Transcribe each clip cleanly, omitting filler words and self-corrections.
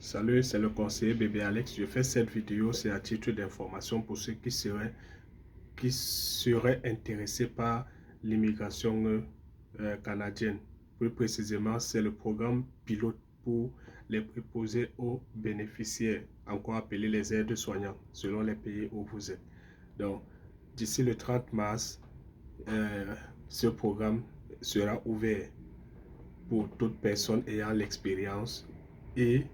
Salut, c'est le conseiller bébé Alex. Je fais cette vidéo, c'est à titre d'information pour ceux qui seraient intéressés par l'immigration canadienne. Plus précisément, c'est le programme pilote pour les préposés aux bénéficiaires, encore appelés les aides-soignants, selon les pays où vous êtes. Donc, d'ici le 30 mars, ce programme sera ouvert pour toute personne ayant l'expérience et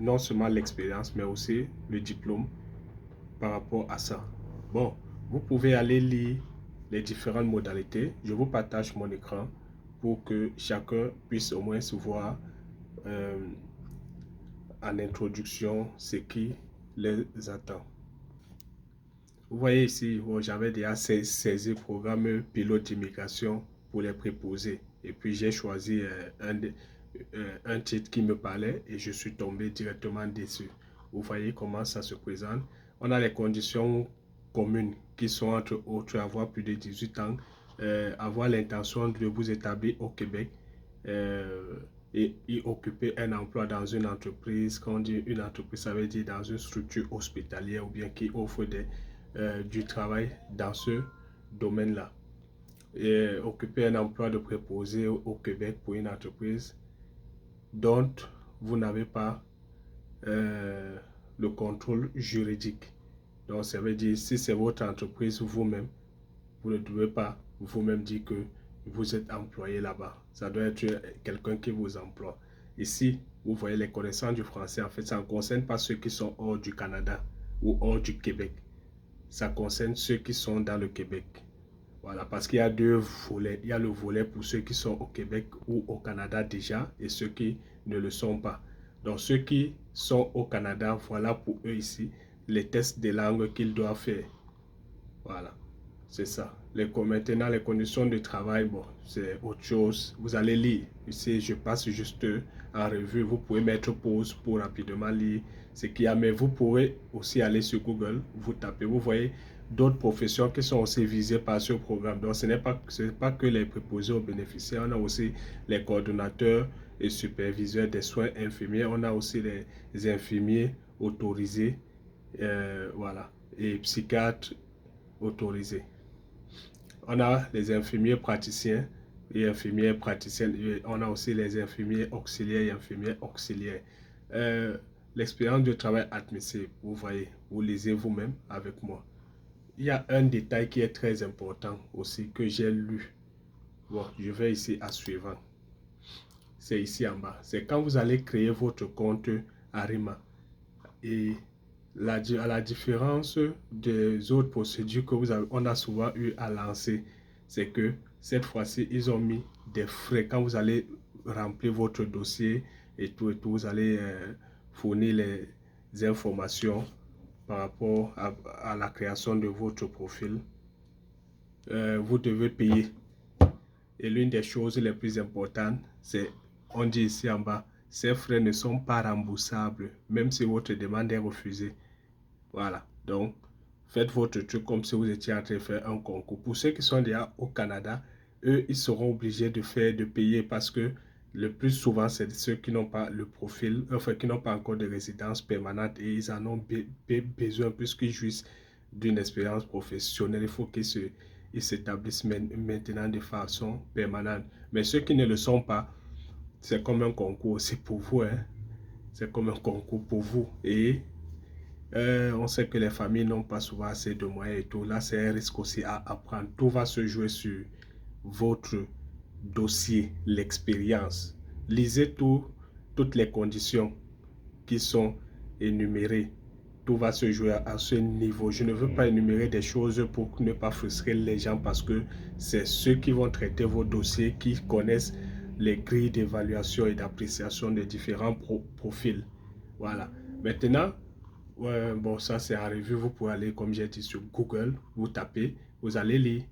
non seulement l'expérience, mais aussi le diplôme par rapport à ça. Bon, vous pouvez aller lire les différentes modalités. Je vous partage mon écran pour que chacun puisse au moins se voir en introduction ce qui les attend. Vous voyez ici, j'avais déjà saisi le programme pilote d'immigration pour les préposés. Et puis j'ai choisi un titre qui me parlait et je suis tombé directement dessus. Vous voyez comment ça se présente. On a les conditions communes qui sont entre autres avoir plus de 18 ans, avoir l'intention de vous établir au Québec et y occuper un emploi dans une entreprise. Quand on dit une entreprise, ça veut dire dans une structure hospitalière ou bien qui offre du travail dans ce domaine-là. Et occuper un emploi de préposé au Québec pour une entreprise dont vous n'avez pas le contrôle juridique. Donc, ça veut dire, si c'est votre entreprise vous-même, vous ne devez pas vous-même dire que vous êtes employé là-bas. Ça doit être quelqu'un qui vous emploie. Ici, vous voyez les connaissances du français. En fait, ça ne concerne pas ceux qui sont hors du Canada ou hors du Québec. Ça concerne ceux qui sont dans le Québec. Voilà, parce qu'il y a deux volets. Il y a le volet pour ceux qui sont au Québec ou au Canada déjà et ceux qui ne le sont pas. Donc, ceux qui sont au Canada, voilà pour eux ici les tests de langue qu'ils doivent faire. Voilà, c'est ça. Maintenant, les conditions de travail, bon, c'est autre chose. Vous allez lire. Ici, je passe juste en revue. Vous pouvez mettre pause pour rapidement lire ce qu'il y a. Mais vous pourrez aussi aller sur Google, vous tapez. Vous voyez d'autres professions qui sont aussi visées par ce programme. Donc, ce n'est pas que les préposés aux bénéficiaires. On a aussi les coordonnateurs et superviseurs des soins infirmiers. On a aussi les infirmiers autorisés. Voilà. Et psychiatres autorisés. On a les infirmiers praticiens et infirmières praticiennes. Et on a aussi les infirmiers auxiliaires et infirmières auxiliaires. L'expérience de travail admissible, vous voyez, vous lisez vous-même avec moi. Il y a un détail qui est très important aussi que j'ai lu. Bon, je vais ici à suivant. C'est ici en bas. C'est quand vous allez créer votre compte Arima. Et à la différence des autres procédures que on a souvent eu à lancer, c'est que cette fois-ci, ils ont mis des frais. Quand vous allez remplir votre dossier et tout, vous allez fournir les informations par rapport à la création de votre profil. Vous devez payer. Et l'une des choses les plus importantes, c'est, on dit ici en bas, ces frais ne sont pas remboursables, même si votre demande est refusée. Voilà, donc faites votre truc comme si vous étiez en train de faire un concours. Pour ceux qui sont déjà au Canada, eux, ils seront obligés de payer parce que le plus souvent, c'est ceux qui n'ont pas le profil, enfin, qui n'ont pas encore de résidence permanente et ils en ont besoin puisqu'ils jouissent d'une expérience professionnelle. Il faut qu'ils s'établissent maintenant de façon permanente. Mais ceux qui ne le sont pas, c'est comme un concours, c'est pour vous, hein? C'est comme un concours pour vous. Et on sait que les familles n'ont pas souvent assez de moyens et tout. Là, c'est un risque aussi à prendre. Tout va se jouer sur votre dossier, l'expérience. Lisez toutes les conditions qui sont énumérées. Tout va se jouer à ce niveau. Je ne veux pas énumérer des choses pour ne pas frustrer les gens parce que c'est ceux qui vont traiter vos dossiers qui connaissent les grilles d'évaluation et d'appréciation des différents profils. Voilà. Maintenant, bon, ça c'est en revue. Vous pouvez aller, comme j'ai dit, sur Google, vous tapez, vous allez lire.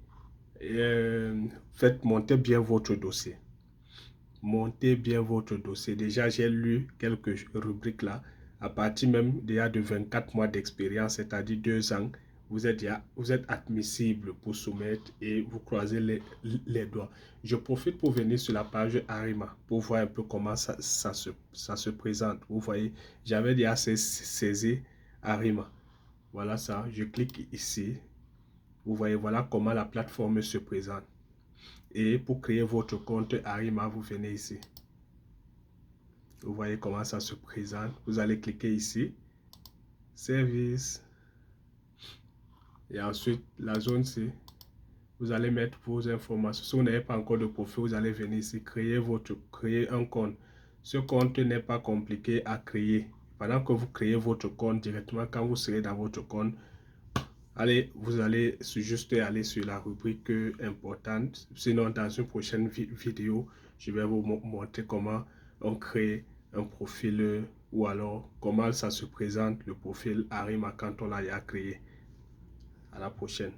Faites monter bien votre dossier. Montez bien votre dossier. Déjà, j'ai lu quelques rubriques là. À partir même déjà de 24 mois d'expérience, c'est-à-dire 2 ans, vous êtes admissible pour soumettre et vous croisez les doigts. Je profite pour venir sur la page Arima pour voir un peu comment ça se présente. Vous voyez, j'avais déjà saisi Arima. Voilà ça, je clique ici. Vous voyez, voilà comment la plateforme se présente. Et pour créer votre compte Arima, vous venez ici. Vous voyez comment ça se présente. Vous allez cliquer ici. Service. Et ensuite, la zone C. Vous allez mettre vos informations. Si vous n'avez pas encore de profil, vous allez venir ici, créer un compte. Ce compte n'est pas compliqué à créer. Pendant que vous créez votre compte directement, quand vous serez dans votre compte, vous allez juste aller sur la rubrique importante. Sinon, dans une prochaine vidéo, je vais vous montrer comment on crée un profil ou alors comment ça se présente le profil Arima quand on l'a créé. À la prochaine.